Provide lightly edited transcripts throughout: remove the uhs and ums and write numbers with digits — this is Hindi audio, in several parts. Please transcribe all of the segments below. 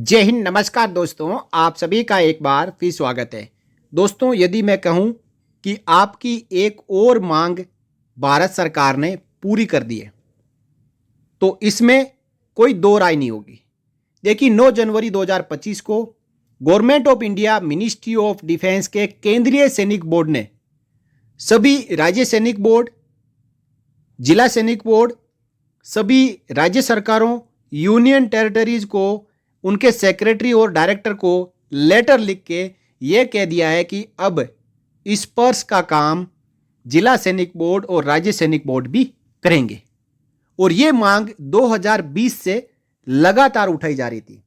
जय हिंद। नमस्कार दोस्तों, आप सभी का एक बार फिर स्वागत है। दोस्तों, यदि मैं कहूं कि आपकी एक और मांग भारत सरकार ने पूरी कर दी है तो इसमें कोई दो राय नहीं होगी। देखिए, 9 जनवरी 2025 को government of India ministry of defence के केंद्रीय सैनिक बोर्ड ने सभी राज्य सैनिक बोर्ड, जिला सैनिक बोर्ड, सभी राज्य सरकारों, यूनियन टेरिटरीज को, उनके सेक्रेटरी और डायरेक्टर को लेटर लिख के यह कह दिया है कि अब स्पर्श का काम जिला सैनिक बोर्ड और राज्य सैनिक बोर्ड भी करेंगे। और ये मांग 2020 से लगातार उठाई जा रही थी।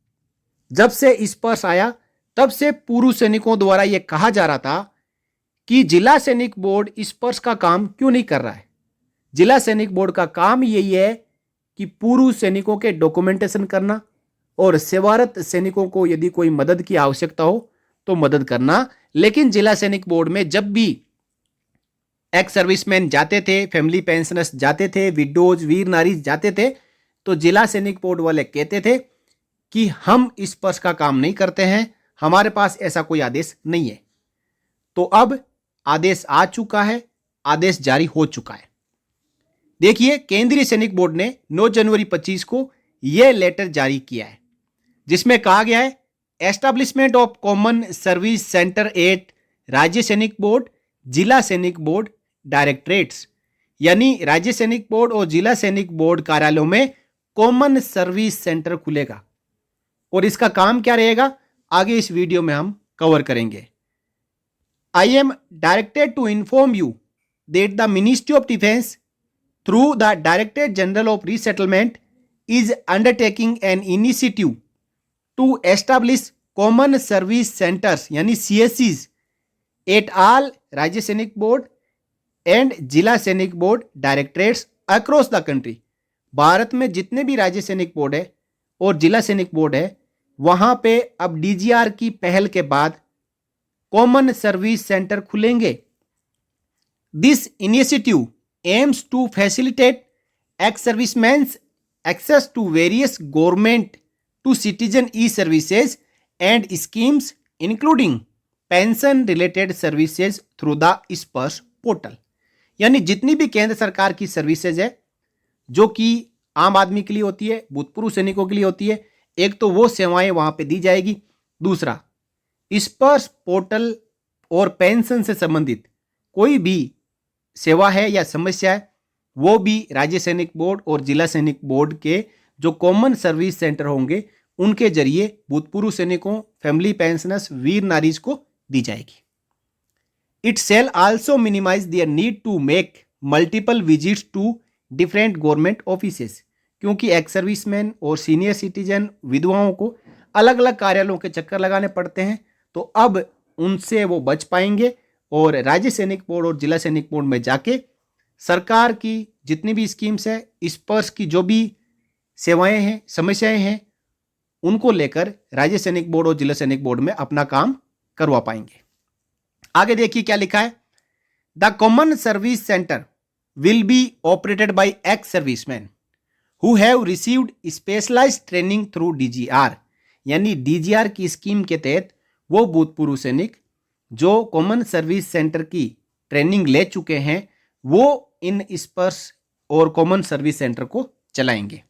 जब से स्पर्श आया तब से पूर्व सैनिकों द्वारा यह कहा जा रहा था कि जिला सैनिक बोर्ड स्पर्श का काम क्यों नहीं कर रहा है। जिला सैनिक बोर्ड का काम यही है कि पूर्व सैनिकों के डॉक्यूमेंटेशन करना और सेवारत सैनिकों को यदि कोई मदद की आवश्यकता हो तो मदद करना। लेकिन जिला सैनिक बोर्ड में जब भी एक्स सर्विसमैन जाते थे, फैमिली पेंशनर्स जाते थे, विडोज, वीर नारी जाते थे, तो जिला सैनिक बोर्ड वाले कहते थे कि हम इस स्पर्श का काम नहीं करते हैं, हमारे पास ऐसा कोई आदेश नहीं है। तो अब आदेश आ चुका है, आदेश जारी हो चुका है। देखिए, केंद्रीय सैनिक बोर्ड ने 9 जनवरी 25 को यह लेटर जारी किया है जिसमें कहा गया है, establishment of common service centre at राज्य सैनिक बोर्ड, जिला सैनिक बोर्ड डायरेक्टरेट्स, यानी राज्य सैनिक बोर्ड और जिला सैनिक बोर्ड कार्यालयों में कॉमन सर्विस सेंटर खुलेगा। और इसका काम क्या रहेगा, आगे इस वीडियो में हम कवर करेंगे। I am directed to inform you that the ministry of defence through the Directorate General of Resettlement is undertaking an initiative to establish common service centers यानी CSCs at all राज्य सैनिक बोर्ड एंड जिला सैनिक board directorates across the country. Bharat में जितने भी राज्य सैनिक बोर्ड है और जिला सैनिक बोर्ड है वहां पे अब DGR की पहल के बाद कॉमन सर्विस सेंटर खुलेंगे। This initiative aims to facilitate ex-servicemen's access to various government to citizen e-services and schemes including pension related services through the स्पर्श पोर्टल। यानी जितनी भी केंद्र सरकार की सर्विसेज है जो कि आम आदमी के लिए होती है, भूतपूर्व सैनिकों के लिए होती है, एक तो वो सेवाएं वहां पे दी जाएगी, दूसरा स्पर्श पोर्टल और पेंशन से संबंधित कोई भी सेवा है या समस्या है वो भी राज्य सैनिक बोर्ड और जिला सैनिक बोर्ड के जो कॉमन सर्विस सेंटर होंगे उनके जरिए भूतपूर्व सैनिकों, फैमिली पेंशनर्स, वीर नारीज को दी जाएगी। It shall also minimise their need to make multiple visits to different government offices, क्योंकि एक्स सर्विसमैन और सीनियर सिटीजन विधवाओं को अलग अलग कार्यालयों के चक्कर लगाने पड़ते हैं, तो अब उनसे वो बच पाएंगे और राज्य सैनिक बोर्ड और जिला सैनिक बोर्ड में जाके सरकार की जितनी भी स्कीम्स है, स्पर्श की जो भी सेवाएं हैं, समस्याएं हैं, उनको लेकर राज्य सैनिक बोर्ड और जिला सैनिक बोर्ड में अपना काम करवा पाएंगे। आगे देखिए क्या लिखा है, the common service centre will be operated by ex serviceman who have received specialised training through DGR, यानी DGR की स्कीम के तहत वो भूतपूर्व सैनिक जो कॉमन सर्विस सेंटर की ट्रेनिंग ले चुके हैं वो इन स्पर्श और कॉमन सर्विस सेंटर को चलाएंगे।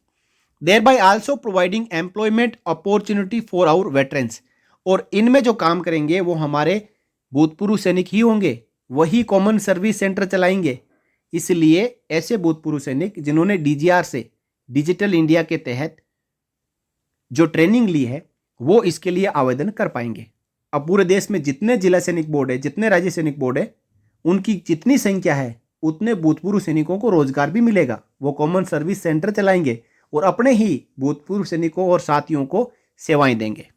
Thereby also providing employment opportunity for our veterans, और इनमें जो काम करेंगे वो हमारे भूतपूर्व सैनिक ही होंगे, वही कॉमन सर्विस सेंटर चलाएंगे। इसलिए ऐसे भूतपूर्व सैनिक जिन्होंने DGR से, डिजिटल इंडिया के तहत जो ट्रेनिंग ली है, वो इसके लिए आवेदन कर पाएंगे। अब पूरे देश में जितने जिला सैनिक बोर्ड है, जितने राज्य सैनिक बोर्ड है, उनकी जितनी संख्या है उतने भूतपूर्व सैनिकों को रोजगार भी मिलेगा। वो कॉमन सर्विस सेंटर चलाएंगे और अपने ही भूतपूर्व सैनिकों और साथियों को सेवाएं देंगे।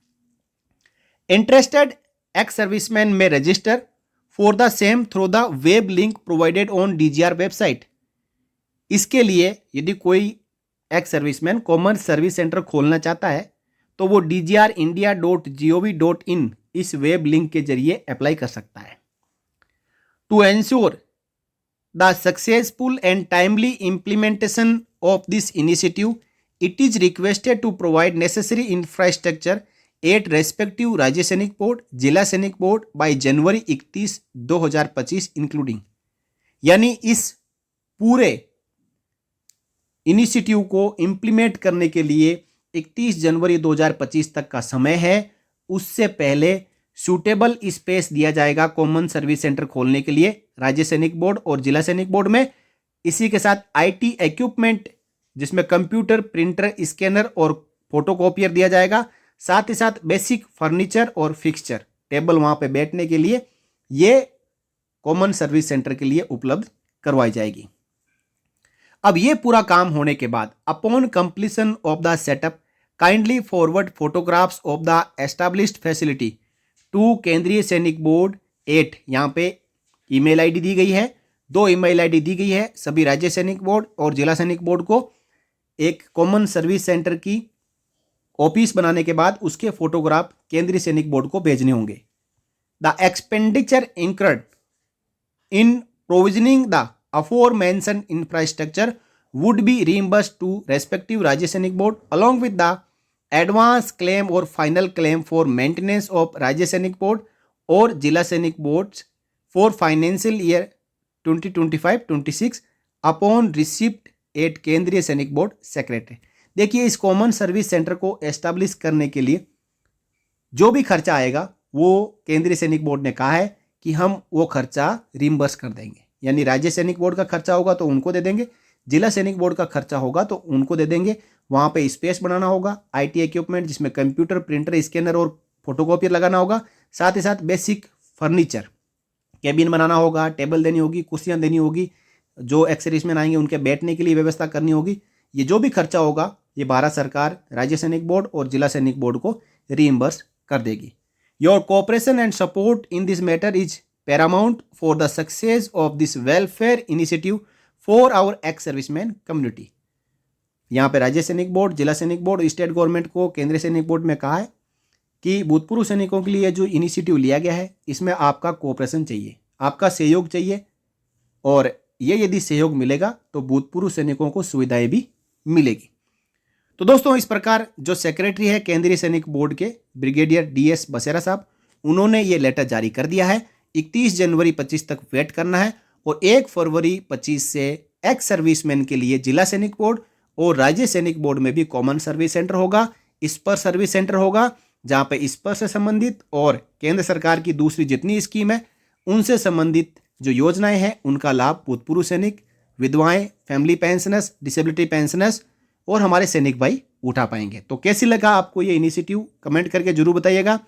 इंटरेस्टेड एक्स सर्विसमैन में register for the same through the web link provided on DGR website. इसके लिए यदि कोई ex serviceman common service centre खोलना चाहता है तो वो dgrindia.gov.in इस वेब लिंक के जरिए अप्लाई कर सकता है। To ensure the successful and timely implementation of this initiative, it is requested to provide necessary infrastructure at respective Rajya Sainik board, जिला सैनिक बोर्ड बाय जनवरी 31, 2025 इंक्लूडिंग। यानी इस पूरे इनिशिएटिव को इंप्लीमेंट करने के लिए 31 जनवरी 2025 तक का समय है। उससे पहले सूटेबल स्पेस दिया जाएगा कॉमन सर्विस सेंटर खोलने के लिए राज्य सैनिक बोर्ड और जिला सैनिक बोर्ड में। इसी के साथ आईटी इक्विपमेंट जिसमें कंप्यूटर, प्रिंटर, स्कैनर और फोटोकॉपियर दिया जाएगा। साथ ही साथ बेसिक फर्नीचर और फिक्सचर, टेबल वहां पे बैठने के लिए, ये कॉमन सर्विस सेंटर के लिए उपलब्ध करवाई जाएगी। अब ये पूरा काम होने के बाद upon completion of the setup kindly forward photographs of the established facility to Kendriya Sainik board 8। यहाँ पे ईमेल आईडी दी गई है, 2 ईमेल आईडी दी गई है सभी राज्य सैनिक बोर्ड और जिला सैनिक बोर्ड को। एक कॉमन सर्विस सेंटर की ऑफिस बनाने के बाद उसके फोटोग्राफ केंद्रीय सैनिक बोर्ड को भेजने होंगे। The expenditure incurred in provisioning the aforementioned infrastructure would be reimbursed to respective Rajya Sainik Board along with the advance claim or final claim for maintenance of Rajya Sainik Board or Jila Sainik Boards for financial year 2025-26 upon receipt at केंद्रीय सैनिक बोर्ड सेक्रेटरी। देखिए, इस कॉमन सर्विस सेंटर को एस्टैब्लिश करने के लिए जो भी खर्चा आएगा वो केंद्रीय सैनिक बोर्ड ने कहा है कि हम वो खर्चा रिम्बर्स कर देंगे। यानी राज्य सैनिक बोर्ड का खर्चा होगा तो उनको दे देंगे, जिला सैनिक बोर्ड का खर्चा होगा तो उनको दे देंगे। वहाँ पे स्पेस बनाना होगा, आईटी इक्विपमेंट जिसमें कंप्यूटर, प्रिंटर, स्कैनर और फोटोकॉपियर लगाना होगा। साथ ही साथ बेसिक फर्नीचर, कैबिन बनाना होगा, टेबल देनी होगी, कुर्सियाँ देनी होगी, जो एक्स सर्विसमैन आएंगे उनके बैठने के लिए व्यवस्था करनी होगी। ये जो भी खर्चा होगा ये भारत सरकार राज्य सैनिक बोर्ड और जिला सैनिक बोर्ड को रीइम्बर्स कर देगी। Your cooperation and support in this matter is paramount for the success of this welfare initiative for our ex-servicemen community। यहाँ पे राज्य सैनिक बोर्ड, जिला सैनिक बोर्ड, स्टेट गवर्नमेंट को केंद्रीय सैनिक बोर्ड में कहा है कि भूतपूर्व सैनिकों के लिए जो इनिशिएटिव लिया गया है इसमें आपका कोऑपरेशन चाहिए, आपका सहयोग चाहिए। और ये यदि सहयोग मिलेगा तो भूतपूर्व सैनिकों को सुविधाएं भी मिलेगी। तो दोस्तों, इस प्रकार जो सेक्रेटरी है केंद्रीय सैनिक बोर्ड के ब्रिगेडियर DS बसेरा साहब, उन्होंने ये लेटर जारी कर दिया है। 31 जनवरी 25 तक वेट करना है और 1 फरवरी 25 से एक्स सर्विसमैन के लिए जिला सैनिक बोर्ड और राज्य सैनिक बोर्ड में भी कॉमन सर्विस सेंटर होगा, स्पर सर्विस सेंटर होगा, जहां पे स्पर से संबंधित और केंद्र सरकार की दूसरी जितनी स्कीम है उनसे संबंधित जो योजनाएं हैं उनका लाभ भूतपूर्व सैनिक, विधवाएं, फैमिली पेंशनर्स, डिसेबिलिटी पेंशनर्स और हमारे सैनिक भाई उठा पाएंगे। तो कैसी लगा आपको ये इनिशिएटिव, कमेंट करके जरूर बताइएगा।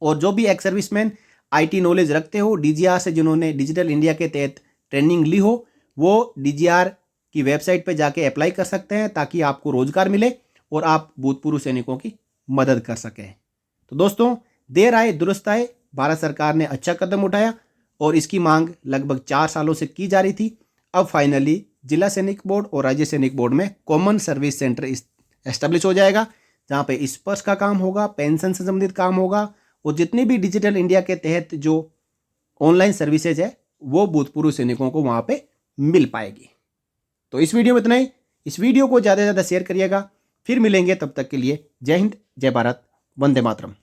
और जो भी एक्स सर्विसमैन आईटी नॉलेज रखते हो, डीजीआर से जिन्होंने डिजिटल इंडिया के तहत ट्रेनिंग ली हो, वो डीजीआर की वेबसाइट पर जाके अप्लाई कर सकते हैं ताकि आपको रोजगार मिले और आप भूतपूर्व सैनिकों की मदद कर सकें। तो दोस्तों, देर आए दुरुस्त आए, भारत सरकार ने अच्छा कदम उठाया और इसकी मांग लगभग 4 सालों से की जा रही थी। अब फाइनली जिला सैनिक बोर्ड और राज्य सैनिक बोर्ड में कॉमन सर्विस सेंटर एस्टेब्लिश हो जाएगा, जहाँ पे स्पर्श का काम होगा, पेंशन से संबंधित काम होगा और जितनी भी डिजिटल इंडिया के तहत जो ऑनलाइन सर्विसेज है वो भूतपूर्व सैनिकों को वहाँ पे मिल पाएगी। तो इस वीडियो में इतना ही। इस वीडियो को ज़्यादा से ज़्यादा शेयर करिएगा। फिर मिलेंगे, तब तक के लिए जय हिंद, जय भारत, वंदे मातरम।